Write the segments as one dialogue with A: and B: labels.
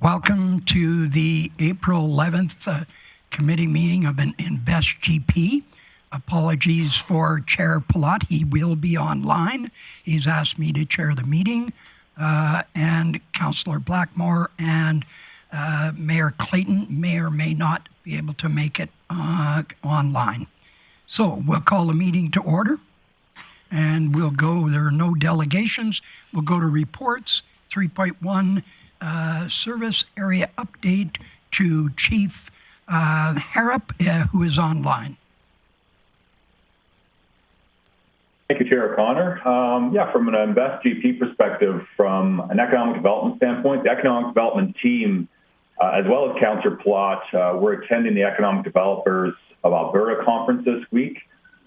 A: Welcome to the April 11th committee meeting of an Invest GP. Apologies for Chair Palat. He will be online. He's asked me to chair the meeting, and Councillor Blackmore and Mayor Clayton may or may not be able to make it online. So we'll call the meeting to order, and we'll go, there are no delegations. We'll go to reports. 3.1 service area update to Chief Harrop, who is online.
B: Thank you, Chair O'Connor. From an Invest GP perspective, from an economic development standpoint, the economic development team, as well as Councillor Plott, we're attending the Economic Developers of Alberta conference this week.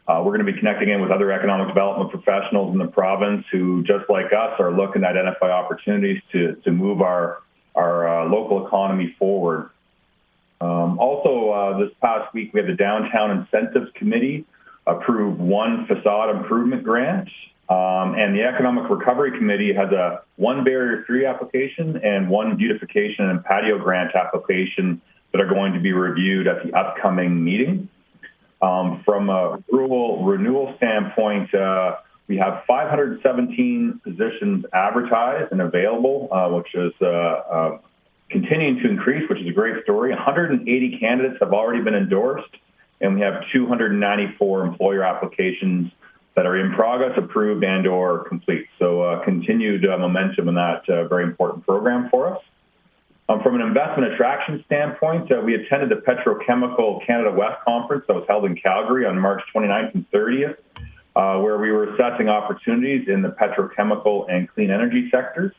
B: We're going to be connecting in with other economic development professionals in the province who, just like us, are looking to identify opportunities to move our local economy forward. This past week, we had the Downtown Incentives Committee approve one facade improvement grant, and the Economic Recovery Committee has one barrier-free application and one beautification and patio grant application that are going to be reviewed at the upcoming meeting. From a rural renewal standpoint, we have 517 positions advertised and available, which is continuing to increase, which is a great story. 180 candidates have already been endorsed, and we have 294 employer applications that are in progress, approved, and/or complete. So continued momentum in that very important program for us. From an investment attraction standpoint, we attended the Petrochemical Canada West Conference that was held in Calgary on March 29th and 30th, where we were assessing opportunities in the petrochemical and clean energy sectors.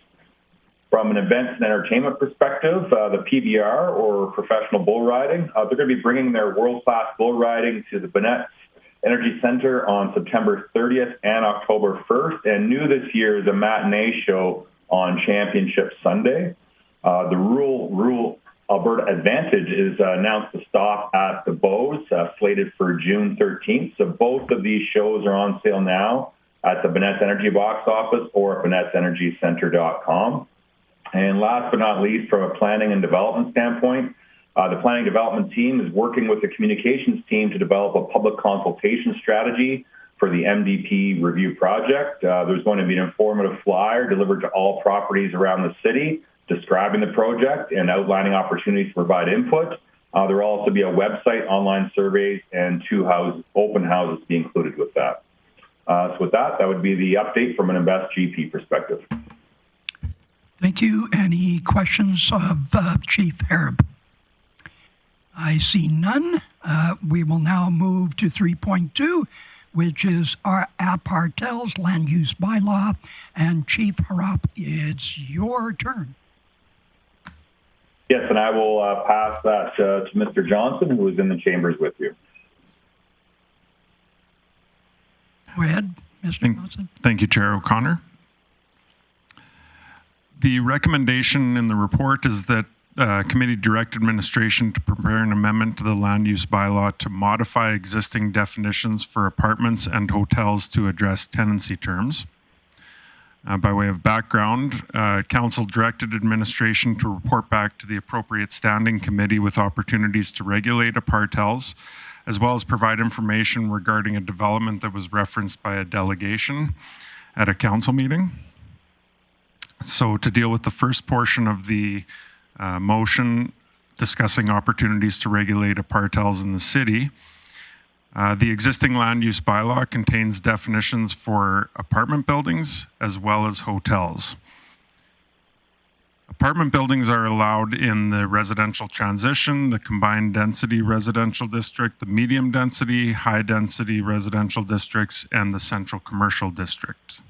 B: From an events and entertainment perspective, the PBR, or professional bull riding, they're going to be bringing their world-class bull riding to the Bennett Energy Center on September 30th and October 1st, and new this year is a matinee show on Championship Sunday. The Rural Alberta Advantage is announced to stop at the Bows, slated for June 13th. So both of these shows are on sale now at the Bennett Energy box office or at BennettEnergyCenter.com. And last but not least, from a planning and development standpoint, the planning development team is working with the communications team to develop a public consultation strategy for the MDP review project. There's going to be an informative flyer delivered to all properties around the city, describing the project and outlining opportunities to provide input. There will also be a website, online surveys, and two open houses to be included with that. So with that would be the update from an Invest GP perspective.
A: Thank you. Any questions of Chief Harrop? I see none. We will now move to 3.2, which is our Apartels land use bylaw. And Chief Harrop, it's your turn.
B: Yes, and I will pass that to Mr. Johnson, who is in the chambers with you.
A: Go ahead, Mr. Johnson.
C: Thank you, Chair O'Connor. The recommendation in the report is that committee direct administration to prepare an amendment to the land use bylaw to modify existing definitions for apartments and hotels to address tenancy terms. By way of background, Council directed administration to report back to the appropriate standing committee with opportunities to regulate apartels, as well as provide information regarding a development that was referenced by a delegation at a council meeting. So to deal with the first portion of the motion discussing opportunities to regulate apartels in the city, the existing land use bylaw contains definitions for apartment buildings as well as hotels. Apartment buildings are allowed in the residential transition, the combined density residential district, the medium density, high density residential districts, and the central commercial district.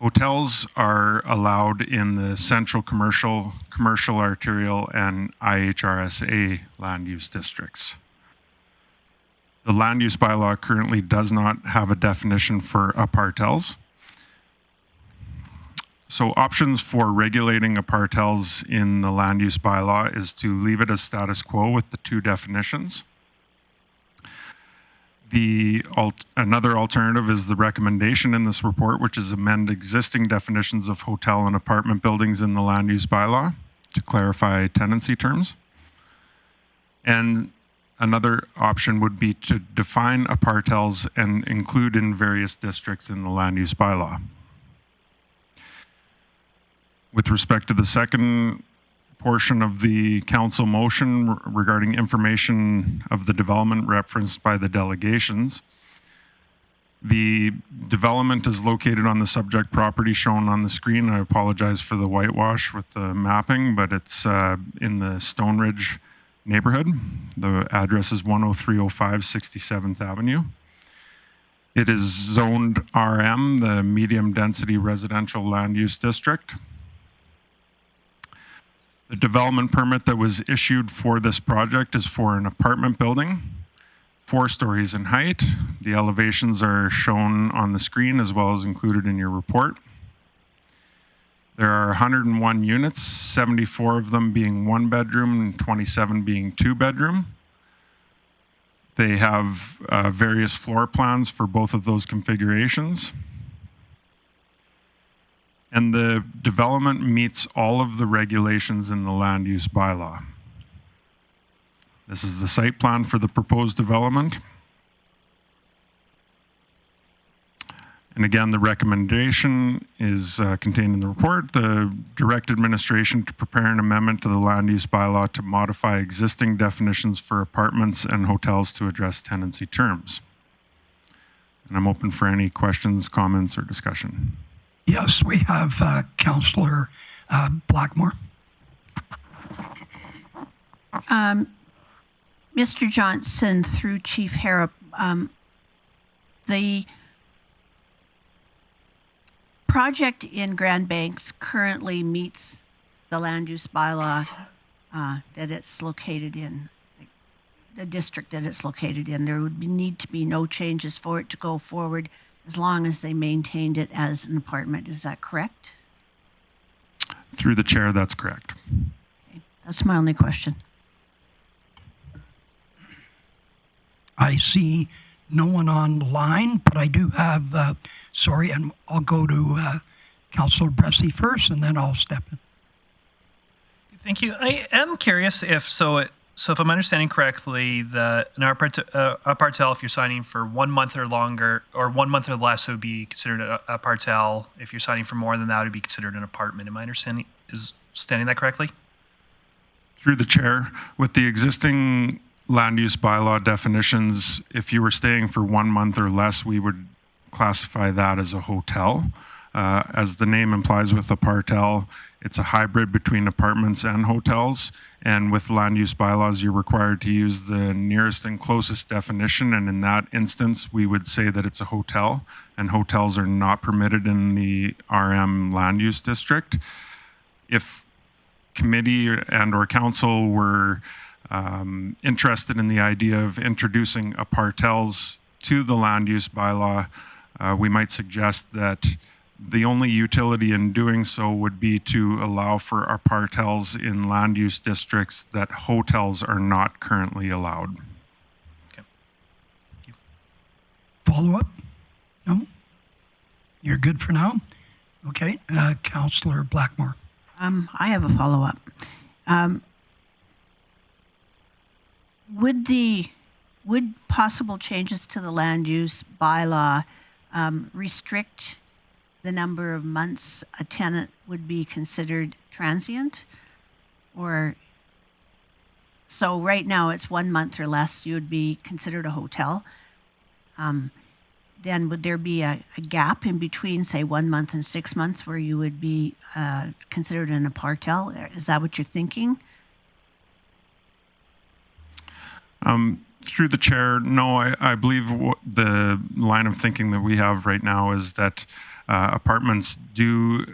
C: Hotels are allowed in the central commercial, arterial, and IHRSA land use districts. The land use bylaw currently does not have a definition for apartels. So options for regulating apartels in the land use bylaw is to leave it as status quo with the two definitions. Another alternative is the recommendation in this report, which is amend existing definitions of hotel and apartment buildings in the land use bylaw. to clarify tenancy terms. And another option would be to define apartels and include in various districts in the land use bylaw. With respect to the second portion of the council motion regarding information of the development referenced by the delegations, the development is located on the subject property shown on the screen. I apologize for the whitewash with the mapping, but it's in the Stone Ridge neighborhood. The address is 10305 67th Avenue. It is zoned RM, the medium density residential land use district. The development permit that was issued for this project is for an apartment building, 4 stories in height. The elevations are shown on the screen as well as included in your report. There are 101 units, 74 of them being 1 bedroom and 27 being 2 bedroom. They have various floor plans for both of those configurations. And the development meets all of the regulations in the land use bylaw. This is the site plan for the proposed development. And again, the recommendation is contained in the report. The direct administration to prepare an amendment to the land use bylaw to modify existing definitions for apartments and hotels to address tenancy terms. And I'm open for any questions, comments, or discussion.
A: Yes, we have Councillor Blackmore.
D: Mr. Johnson, through Chief Harrop, the project in Grand Banks currently meets the land use bylaw that it's located in, the district that it's located in. There would need to be no changes for it to go forward as long as they maintained it as an apartment. Is that correct?
C: Through the chair, that's correct.
D: Okay. That's my only question.
A: I see no one on the line, but I do have, sorry, and I'll go to Councillor Bressy first, and then I'll step in.
E: Thank you. I am curious if if I'm understanding correctly, an apartel, if you're signing for 1 month or longer, or 1 month or less, it would be considered an apartel. If you're signing for more than that, it would be considered an apartment. Am I understanding that correctly?
C: Through the chair, with the existing land use bylaw definitions, if you were staying for 1 month or less, we would classify that as a hotel. As the name implies with apartel, it's a hybrid between apartments and hotels. And with land use bylaws, you're required to use the nearest and closest definition. And in that instance, we would say that it's a hotel, and hotels are not permitted in the RM land use district. If committee and or council were interested in the idea of introducing apartels to the land use bylaw, we might suggest that the only utility in doing so would be to allow for apartels in land use districts that hotels are not currently allowed.
E: Okay. Thank you.
A: Follow up? No? You're good for now? Okay. Councillor Blackmore.
D: I have a follow-up. Would possible changes to the land use bylaw restrict the number of months a tenant would be considered transient? Or, so right now it's 1 month or less, you would be considered a hotel. Then would there be a gap in between, say, 1 month and 6 months where you would be considered an apartel? Is that what you're thinking?
C: Through the chair, no, I believe the line of thinking that we have right now is that apartments do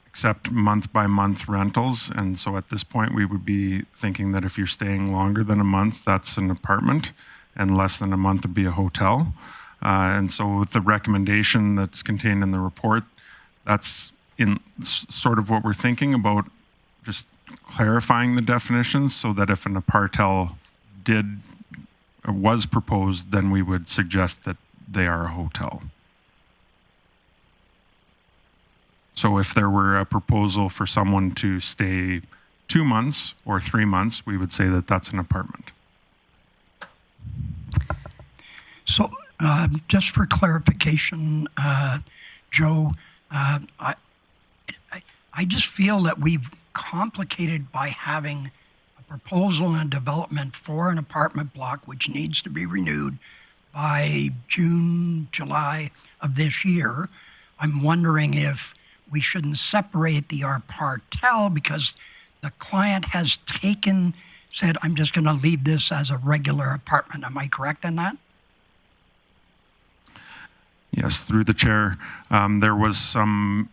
C: accept month-by-month rentals, and so at this point we would be thinking that if you're staying longer than a month, that's an apartment, and less than a month would be a hotel. And so with the recommendation that's contained in the report, that's in sort of what we're thinking about, just clarifying the definitions so that if an apartel was proposed, then we would suggest that they are a hotel. So if there were a proposal for someone to stay 2 months or 3 months, we would say that that's an apartment.
A: So, just for clarification, Joe, I just feel that we've complicated by having a proposal and development for an apartment block which needs to be renewed by June, July of this year. I'm wondering if we shouldn't separate the Apartel because the client has said, I'm just going to leave this as a regular apartment. Am I correct in that?
C: Yes, through the chair. There was some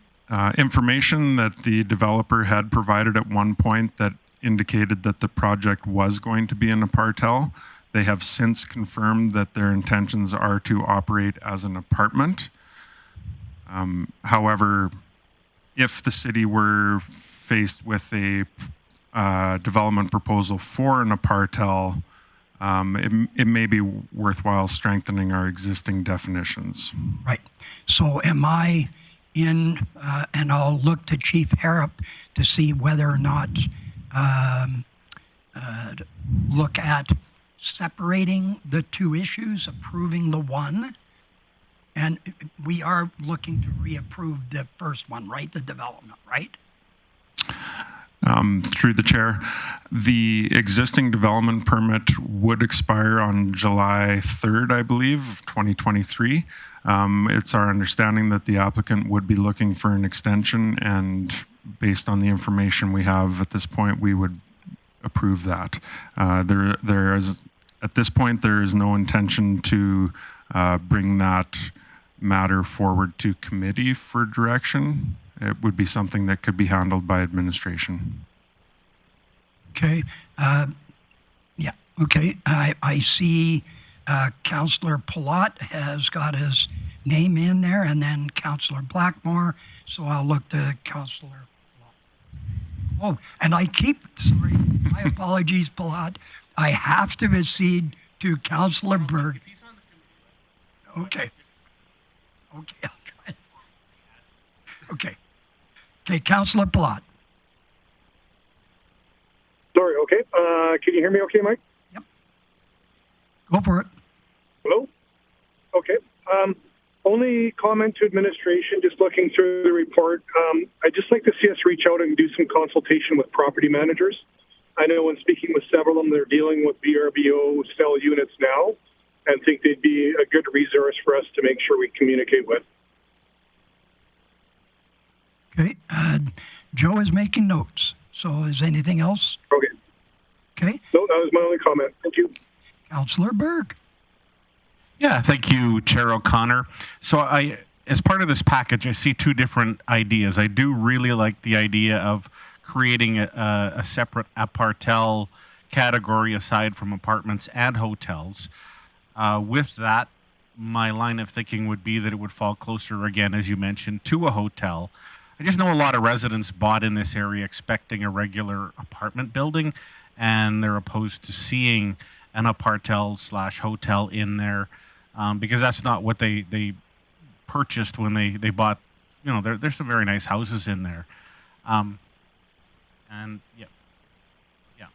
C: information that the developer had provided at one point that indicated that the project was going to be an Apartel. They have since confirmed that their intentions are to operate as an apartment. However, if the city were faced with a development proposal for an Apartel, it may be worthwhile strengthening our existing definitions.
A: Right. So am I in, and I'll look to Chief Harrop to see whether or not look at separating the two issues, approving the one, and we are looking to reapprove the first one, right? The development, right?
C: Through the chair, the existing development permit would expire on July 3rd, I believe, 2023. It's our understanding that the applicant would be looking for an extension, and based on the information we have at this point, we would approve that. There is, at this point, there is no intention to bring that matter forward to committee for direction. It would be something that could be handled by administration.
A: Okay. Yeah. Okay. I see Councillor Palat has got his name in there, and then Councillor Blackmore. So I'll look to Councillor Palat. Oh, and sorry, my apologies, Palat. I have to accede to Councillor Berg. Okay. Okay. I'll try. Okay. Okay, Councillor Palat.
F: Sorry, okay. Can you hear me okay, Mike?
A: Yep. Go for it.
F: Hello? Okay. Only comment to administration, just looking through the report. I'd just like to see us reach out and do some consultation with property managers. I know when speaking with several of them, they're dealing with VRBO style units now and think they'd be a good resource for us to make sure we communicate with.
A: Okay. Joe is making notes. So is anything else?
F: Okay.
A: Okay.
F: No, that was my only comment. Thank you.
A: Councillor Berg.
G: Yeah, thank you, Chair O'Connor. So as part of this package, I see two different ideas. I do really like the idea of creating a separate Apartel category aside from apartments and hotels. With that, my line of thinking would be that it would fall closer, again, as you mentioned, to a hotel. I just know a lot of residents bought in this area expecting a regular apartment building, and they're opposed to seeing an Apartel/hotel in there because that's not what they purchased when they bought. You know, there's some very nice houses in there, and yeah, and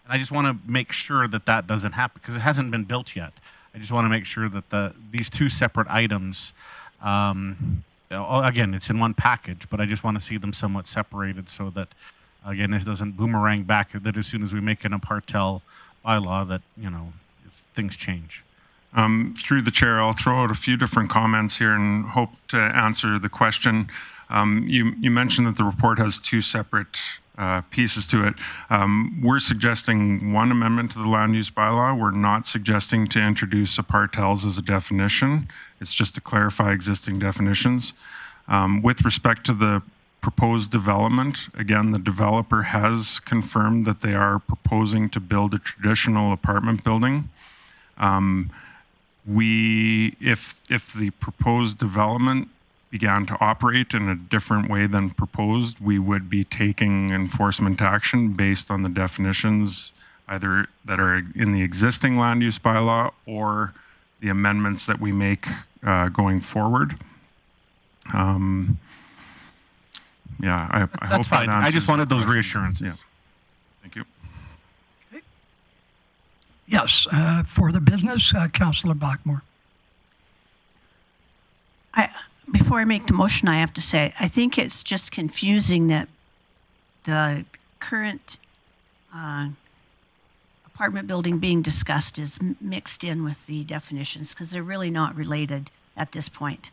G: I just want to make sure that that doesn't happen because it hasn't been built yet. I just want to make sure that these two separate items. Again, it's in one package, but I just want to see them somewhat separated so that, again, this doesn't boomerang back that as soon as we make an Apartel bylaw that, you know, if things change.
C: Through the chair, I'll throw out a few different comments here and hope to answer the question. You mentioned that the report has two separate pieces to it. We're suggesting one amendment to the land use bylaw. We're not suggesting to introduce Apartels as a definition. It's just to clarify existing definitions. With respect to the proposed development, again, the developer has confirmed that they are proposing to build a traditional apartment building. If the proposed development began to operate in a different way than proposed, we would be taking enforcement action based on the definitions either that are in the existing land use bylaw or the amendments that we make going forward. yeah, I hope
G: That's fine.
C: that
G: I
C: answers
G: just wanted
C: the
G: those
C: question.
G: reassurances.
C: Yeah. Thank you.
A: Yes, for the business, Councillor Blackmore.
D: Before I make the motion, I have to say, I think it's just confusing that the current apartment building being discussed is mixed in with the definitions because they're really not related at this point.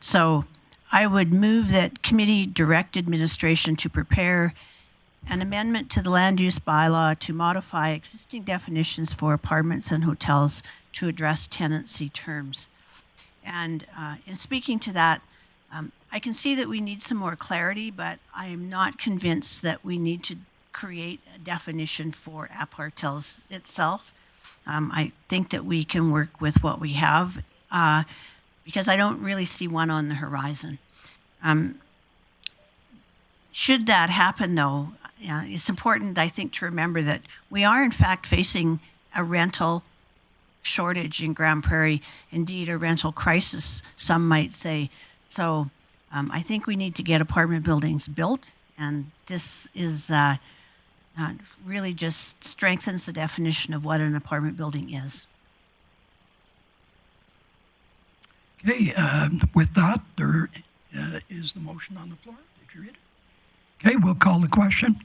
D: So I would move that committee direct administration to prepare an amendment to the land use bylaw to modify existing definitions for apartments and hotels to address tenancy terms. And in speaking to that, I can see that we need some more clarity, but I am not convinced that we need to create a definition for Apartels itself. I think that we can work with what we have because I don't really see one on the horizon. Should that happen, though, it's important, I think, to remember that we are, in fact, facing a rental shortage in Grande Prairie, indeed a rental crisis, some might say. So I think we need to get apartment buildings built, and this is really just strengthens the definition of what an apartment building is.
A: Okay, with that, there is the motion on the floor. Did you read it? Okay, we'll call the question.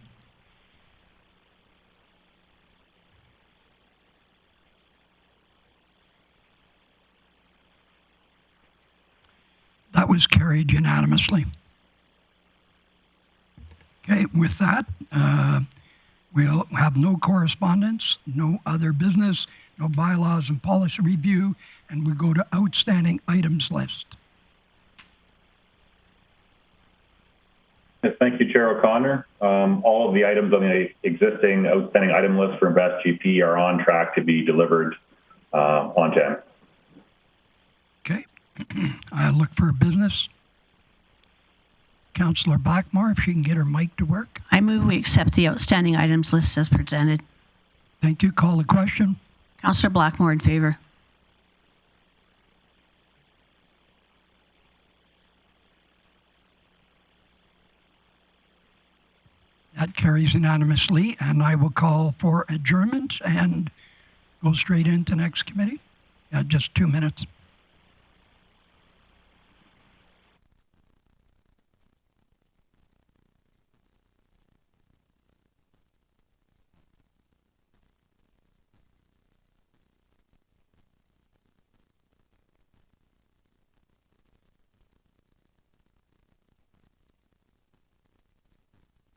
A: That was carried unanimously. Okay, with that, we'll have no correspondence, no other business, no bylaws and policy review, and we go to outstanding items list.
B: Thank you, Chair O'Connor. All of the items on the existing outstanding item list for Invest GP are on track to be delivered on time.
A: Okay, I look for a business. Councillor Blackmore, if she can get her mic to work.
D: I move we accept the outstanding items list as presented.
A: Thank you. Call the question.
D: Councillor Blackmore in favor.
A: That carries unanimously, and I will call for adjournment and go straight into next committee. Just 2 minutes.